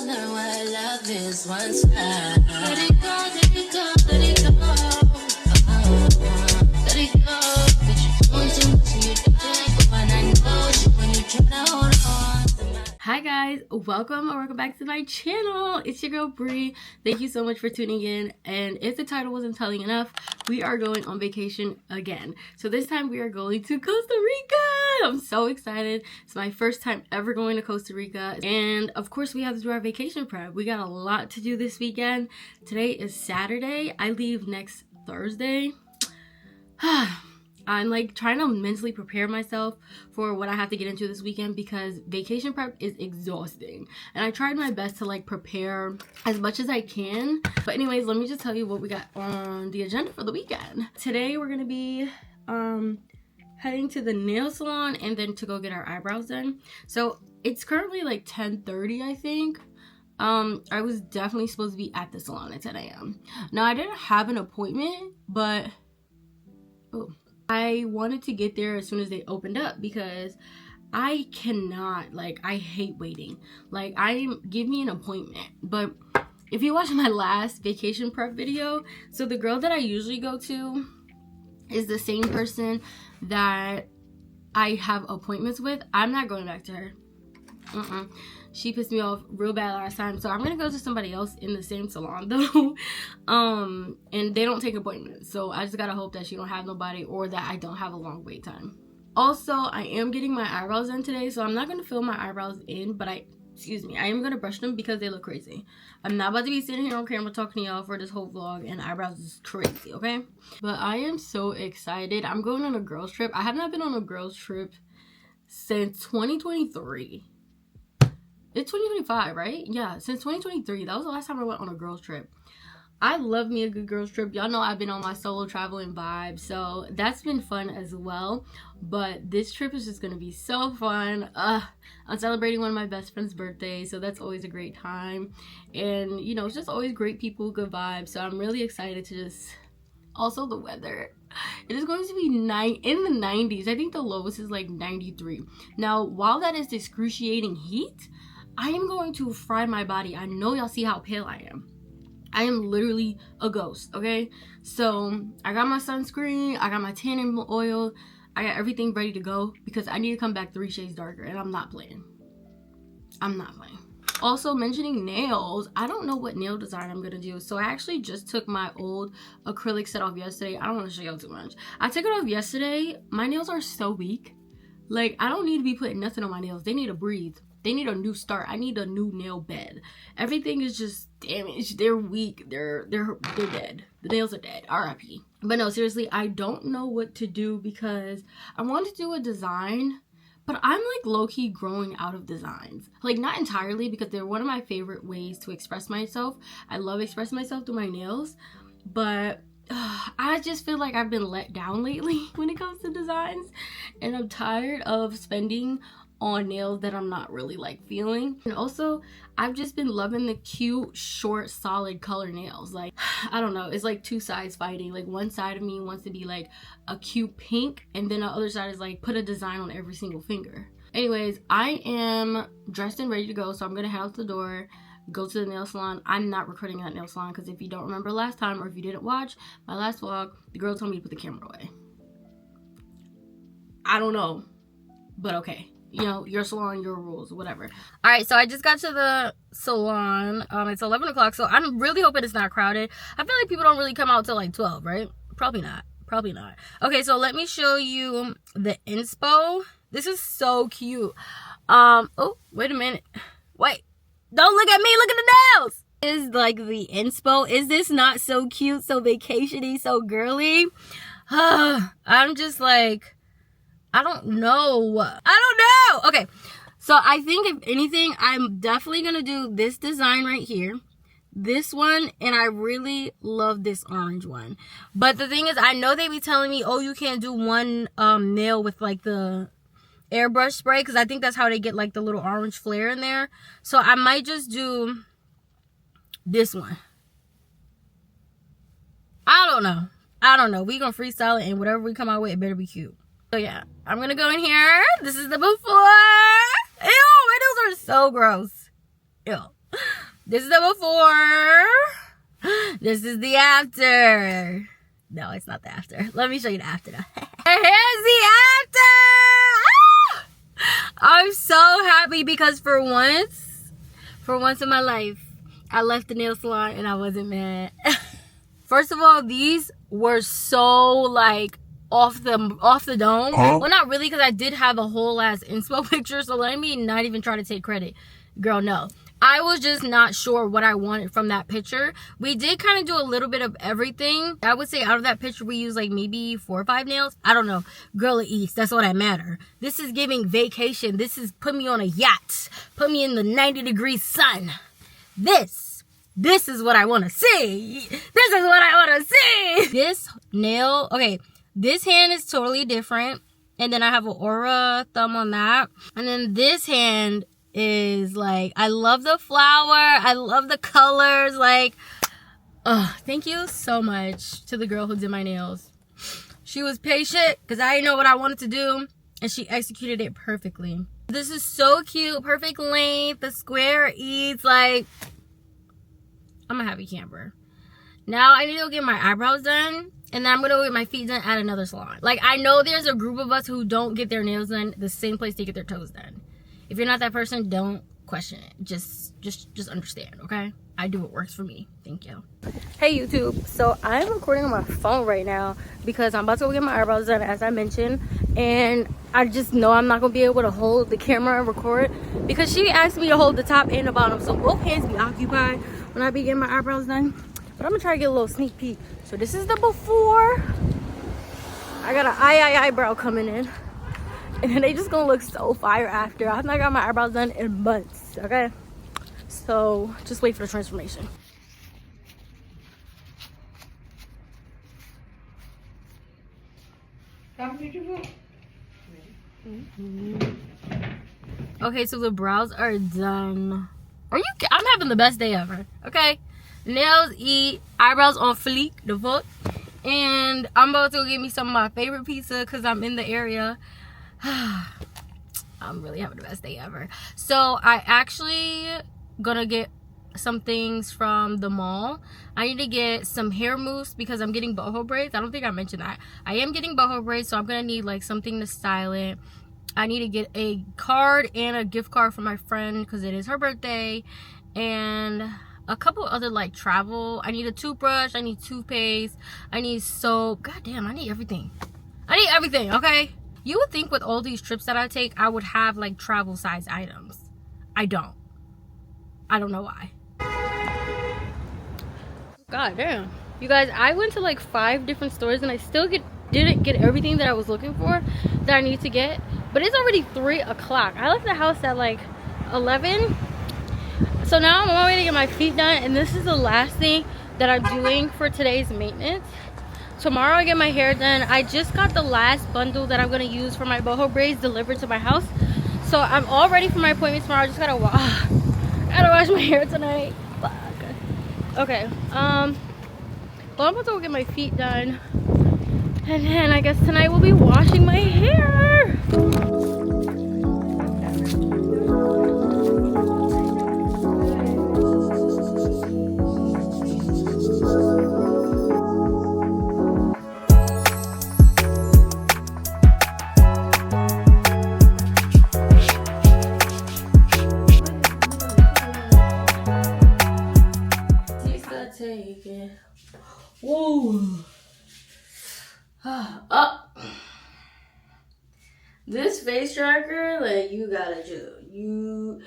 learn what love is once I let it go, let it go, let it go. Let it go. But you're doing too much and you don't. But I know you when you try to hold on to my... Hi guys, welcome back to my channel. It's your girl Bree. Thank you so much for tuning in. And if the title wasn't telling enough, we are going on vacation again. So this time we are going to Costa Rica. I'm so excited. It's my first time ever going to Costa Rica. And of course we have to do our vacation prep. We got a lot to do this weekend. Today is Saturday. I leave next Thursday. I'm like trying to mentally prepare myself for what I have to get into this weekend because vacation prep is exhausting. And I tried my best to like prepare as much as I can. But anyways, let me just tell you what we got on the agenda for the weekend. Today we're going to be heading to the nail salon and then to go get our eyebrows done. So it's currently like 10:30, I think. I was definitely supposed to be at the salon at 10 a.m. Now I didn't have an appointment, but I wanted to get there as soon as they opened up because I cannot, like, I hate waiting. Like, give me an appointment. But if you watch my last vacation prep video, so the girl that I usually go to is the same person that I have appointments with. I'm not going back to her. She pissed me off real bad last time, so I'm gonna go to somebody else in the same salon though. And they don't take appointments, so I just gotta hope that she don't have nobody or that I don't have a long wait time. Also, I am getting my eyebrows done today, so I'm not gonna fill my eyebrows in, but I am gonna brush them because they look crazy. I'm not about to be sitting here on camera talking to y'all for this whole vlog and eyebrows is crazy, okay? But I am so excited. I'm going on a girls trip. I have not been on a girls trip since 2023. It's 2025, right? Yeah, since 2023. That was the last time I went on a girls trip. I love me a good girls trip. Y'all know I've been on my solo traveling vibe, so that's been fun as well. But this trip is just gonna be so fun. I'm celebrating one of my best friend's birthdays, so that's always a great time. And you know, it's just always great people, good vibes. So I'm really excited to just... Also the weather. It is going to be in the 90s. I think the lowest is like 93. Now, while that is excruciating heat, I am going to fry my body. I know y'all see how pale I am. I am literally a ghost, okay? So, I got my sunscreen, I got my tanning oil, I got everything ready to go because I need to come back 3 shades darker and I'm not playing. I'm not playing. Also, mentioning nails, I don't know what nail design I'm gonna do. So I actually just took my old acrylic set off yesterday. I don't want to show y'all too much. I took it off yesterday. My nails are so weak. Like, I don't need to be putting nothing on my nails. They need to breathe. They need a new start. I need a new nail bed. Everything is just damaged. They're weak. They're dead. The nails are dead. R.I.P. But no, seriously, I don't know what to do because I want to do a design, but I'm like low-key growing out of designs. Like, not entirely because they're one of my favorite ways to express myself. I love expressing myself through my nails, but I just feel like I've been let down lately when it comes to designs, and I'm tired of spending on nails that I'm not really like feeling. And also, I've just been loving the cute, short, solid color nails. Like, I don't know, it's like two sides fighting. Like, one side of me wants to be like a cute pink, and then the other side is like put a design on every single finger. Anyways, I am dressed and ready to go, so I'm gonna head out the door, go to the nail salon. I'm not recording at nail salon because if you don't remember last time, or if you didn't watch my last vlog, the girl told me to put the camera away. I don't know, but okay. You know, your salon, your rules, whatever. All right, so I just got to the salon. It's 11 o'clock, so I'm really hoping it's not crowded. I feel like people don't really come out till like 12, right? Probably not. Probably not. Okay, so let me show you the inspo. This is so cute. Oh, wait a minute. Wait. Don't look at me. Look at the nails. Is like the inspo. Is this not so cute, so vacation-y, so girly? I'm just like... I don't know. Okay, so I think if anything, I'm definitely gonna do this design right here, this one, and I really love this orange one. But the thing is, I know they be telling me, oh, you can't do one nail with like the airbrush spray, because I think that's how they get like the little orange flare in there. So I might just do this one. I don't know. We gonna freestyle it, and whatever we come out with, it better be cute. So yeah, I'm gonna go in here. This is the before. Ew, my nails are so gross. Ew. This is the before. This is the after. No, it's not the after. Let me show you the after though. Here's the after. Ah! I'm so happy because for once in my life, I left the nail salon and I wasn't mad. First of all, these were so like off the dome. Well, not really, because I did have a whole ass inspo picture, so let me not even try to take credit. Girl, no. I was just not sure what I wanted from that picture. We did kind of do a little bit of everything. I would say out of that picture, we used like maybe 4 or 5 nails. I don't know. Girl, it eats. That's all that matter. This is giving vacation. This is put me on a yacht. Put me in the 90-degree sun. This is what I want to see. This is what I want to see. This nail, okay, this hand is totally different. And then I have an aura thumb on that. And then this hand is like, I love the flower. I love the colors. Like, thank you so much to the girl who did my nails. She was patient because I didn't know what I wanted to do. And she executed it perfectly. This is so cute. Perfect length. The square eats like... I'm a happy camper. Now I need to go get my eyebrows done. And then I'm going to go get my feet done at another salon. Like, I know there's a group of us who don't get their nails done the same place they get their toes done. If you're not that person, don't question it. Just understand, okay? I do what works for me. Thank you. Hey, YouTube. So I'm recording on my phone right now because I'm about to go get my eyebrows done, as I mentioned. And I just know I'm not going to be able to hold the camera and record because she asked me to hold the top and the bottom. So both hands be occupied when I be getting my eyebrows done. But I'm going to try to get a little sneak peek. So this is the before. I got an eyebrow coming in. And then they just gonna look so fire after. I've not got my eyebrows done in months, okay? So just wait for the transformation. Okay, so the brows are done. I'm having the best day ever, okay? Nails eat, eyebrows on fleek, the fuck. And I'm about to go get me some of my favorite pizza because I'm in the area. I'm really having the best day ever. So I actually gonna get some things from the mall. I need to get some hair mousse because I'm getting boho braids. I don't think I mentioned that. I am getting boho braids, so I'm gonna need like something to style it. I need to get a card and a gift card for my friend because it is her birthday, and a couple other like travel. I need a toothbrush, I need toothpaste, I need soap. God damn, I need everything. I need everything, okay? You would think with all these trips that I take, I would have like travel size items. I don't. I don't know why. God damn. You guys, I went to like 5 different stores and I still didn't get everything that I was looking for that I need to get. But it's already 3 o'clock. I left the house at like 11. So now I'm on my way to get my feet done, and this is the last thing that I'm doing for today's maintenance. Tomorrow I get my hair done. I just got the last bundle that I'm going to use for my boho braids delivered to my house. So I'm all ready for my appointment tomorrow. I just gotta wash my hair tonight. Fuck. Okay. Well, I'm about to go get my feet done. And then I guess tonight we'll be washing my hair. Take it. Whoa. Up. This face tracker, like, you gotta chill. You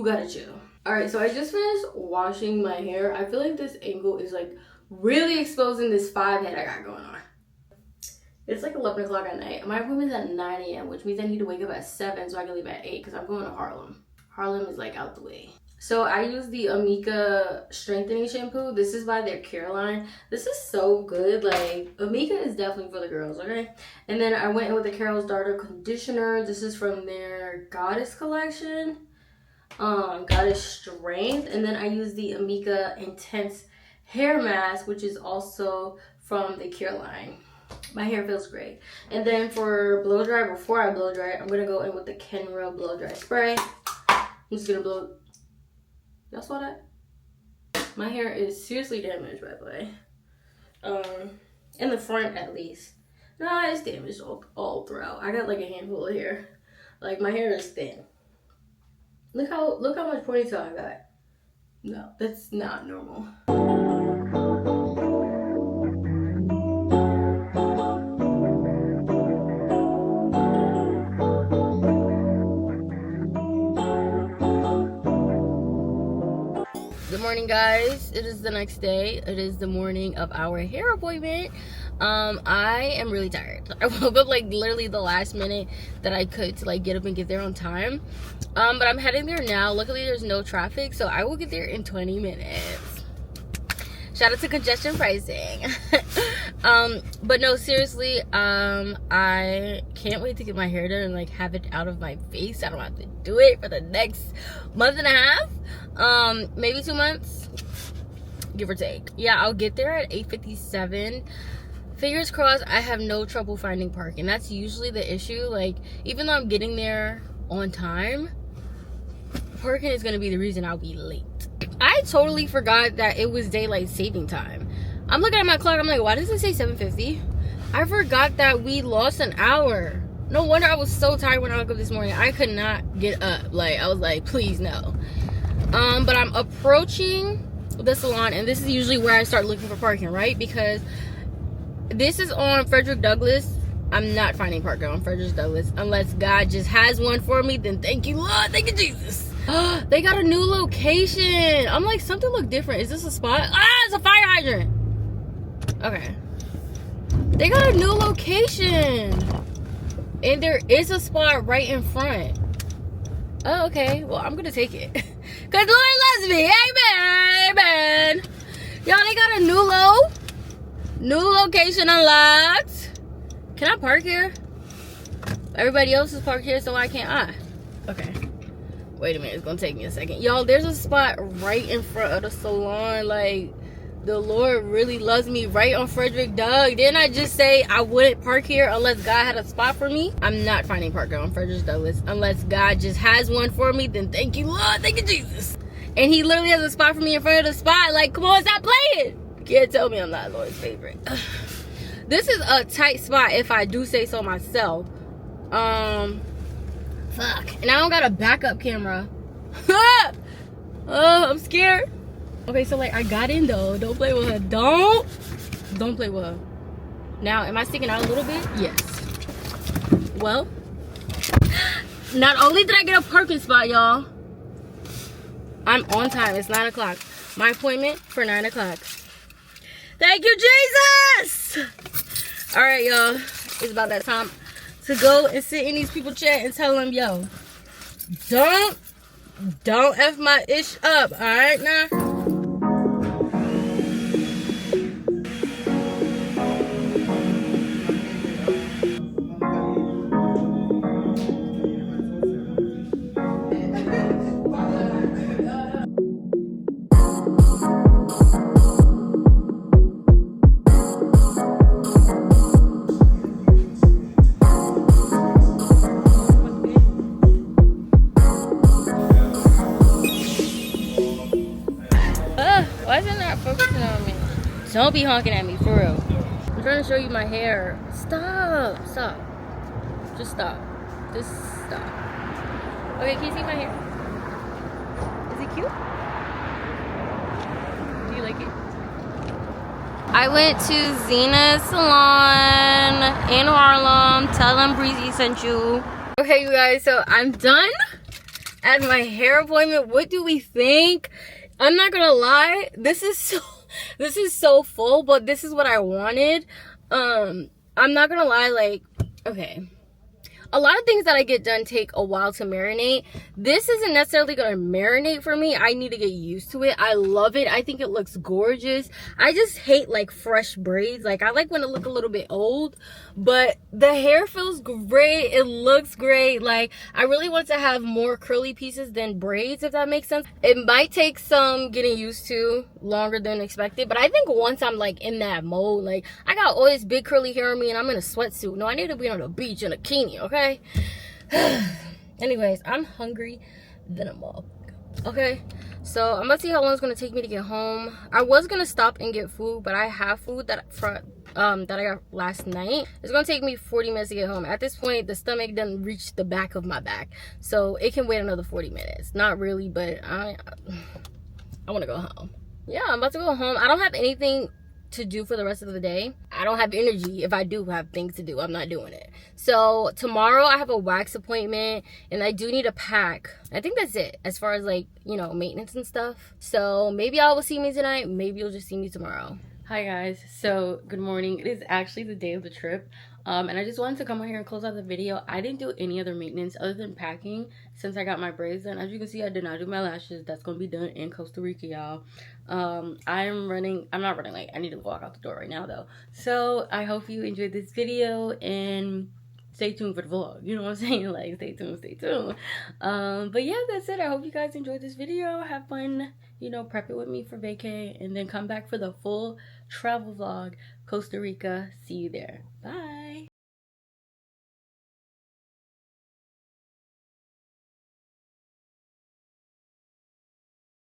gotta chill. Alright, so I just finished washing my hair. I feel like this angle is like really exposing this 5 head I got going on. It's like 11 o'clock at night. My appointment's at 9 a.m., which means I need to wake up at 7 so I can leave at 8 because I'm going to Harlem. Harlem is like out the way. So I use the Amika strengthening shampoo. This is by their care line. This is so good. Like, Amika is definitely for the girls, okay? And then I went in with the Carol's Daughter conditioner. This is from their Goddess collection. Goddess Strength. And then I use the Amika Intense hair mask, which is also from the care line. My hair feels great. And then for blow dry, before I blow dry, I'm gonna go in with the Kenra blow dry spray. I'm just gonna blow. Y'all saw that? My hair is seriously damaged, by the way. In the front at least. Nah, it's damaged all throughout. I got like a handful of hair. Like my hair is thin. Look how much ponytail I got. No, that's not normal. Good morning, guys. It is the next day. It is the morning of our hair appointment. I am really tired. I woke up like literally the last minute that I could to like get up and get there on time. But I'm heading there now. Luckily there's no traffic, so I will get there in 20 minutes. Shout out to congestion pricing. But no, seriously, I can't wait to get my hair done and like have it out of my face. I don't have to do it for the next month and a half, maybe 2 months, give or take. Yeah, I'll get there at 8:57. Fingers crossed I have no trouble finding parking. That's usually the issue. Like, even though I'm getting there on time, parking is gonna be the reason I'll be late. I totally forgot that it was daylight saving time. I'm looking at my clock, I'm like, why does it say 7:50? I forgot that we lost an hour. No wonder I was so tired when I woke up this morning. I could not get up. Like, I was like, please no. But I'm approaching the salon, and this is usually where I start looking for parking, right? Because this is on Frederick Douglass. I'm not finding parking on Frederick Douglass unless God just has one for me. Then thank you, Lord. Thank you, Jesus. They got a new location. I'm like, something look different. Is this a spot? Ah, it's a fire hydrant. Okay. They got a new location. And there is a spot right in front. Oh, okay. Well, I'm going to take it. Because Lord loves me. Amen. Amen. Y'all, they got a new location unlocked. Can I park here? Everybody else is parked here, so why can't I? Okay. Wait a minute. It's going to take me a second. Y'all, there's a spot right in front of the salon. Like, the Lord really loves me right on Frederick Doug. Didn't I just say I wouldn't park here unless God had a spot for me? I'm not finding parking on Frederick Douglass unless God just has one for me. Then thank you, Lord. Thank you, Jesus. And he literally has a spot for me in front of the spot. Like, come on, stop playing. You can't tell me I'm not Lord's favorite. This is a tight spot if I do say so myself. Fuck. And I don't got a backup camera. Oh, I'm scared. Okay, so like I got in though. Don't play with her. Don't play with her. Now, am I sticking out a little bit? Yes. Well, not only did I get a parking spot, y'all, I'm on time. It's 9 o'clock. My appointment for 9 o'clock. Thank you, Jesus! All right, y'all. It's about that time to go and sit in these people's chat and tell them, yo, don't F my ish up, all right, now? Why is it not focusing on me? Don't be honking at me, for real. I'm trying to show you my hair. Stop. Just stop. Okay, can you see my hair? Is it cute? Do you like it? I went to Zena's salon in Harlem. Tell them Breezy sent you. Okay, you guys, so I'm done at my hair appointment. What do we think? I'm not gonna lie, this is so full, but this is what I wanted. I'm not gonna lie, like, okay, a lot of things that I get done take a while to marinate. This isn't necessarily gonna marinate for me. I need to get used to it. I love it. I think it looks gorgeous. I just hate like fresh braids. Like, I like when it look a little bit old, but the hair feels great. It looks great. Like, I really want to have more curly pieces than braids, if that makes sense. It might take some getting used to, longer than expected, but I think once I'm like in that mode, like, I got all this big curly hair on me and I'm in a sweatsuit. No, I need to be on the beach in a bikini, okay? Anyways, I'm hungry than a mug. Okay, So I'm about to see how long it's gonna take me to get home. I was gonna stop and get food, but I have food that I got last night. It's gonna take me 40 minutes to get home. At this point, the stomach doesn't reach the back of my back, so it can wait another 40 minutes. Not really, but I want to go home. Yeah, I'm about to go home. I don't have anything to do for the rest of the day. I don't have energy. If I do have things to do, I'm not doing it. So tomorrow I have a wax appointment and I do need to pack. I think that's it as far as like, you know, maintenance and stuff. So maybe y'all will see me tonight, maybe you'll just see me tomorrow. Hi guys, so good morning. It is actually the day of the trip, and I just wanted to come on here and close out the video. I didn't do any other maintenance other than packing since I got my braids done. As you can see, I did not do my lashes. That's gonna be done in Costa Rica, y'all. I'm not running late. I need to walk out the door right now though. So I hope you enjoyed this video and stay tuned for the vlog. You know what I'm saying? Like, stay tuned. But yeah, that's it. I hope you guys enjoyed this video. Have fun, you know, prep it with me for vacay, and then come back for the full travel vlog, Costa Rica. See you there. Bye.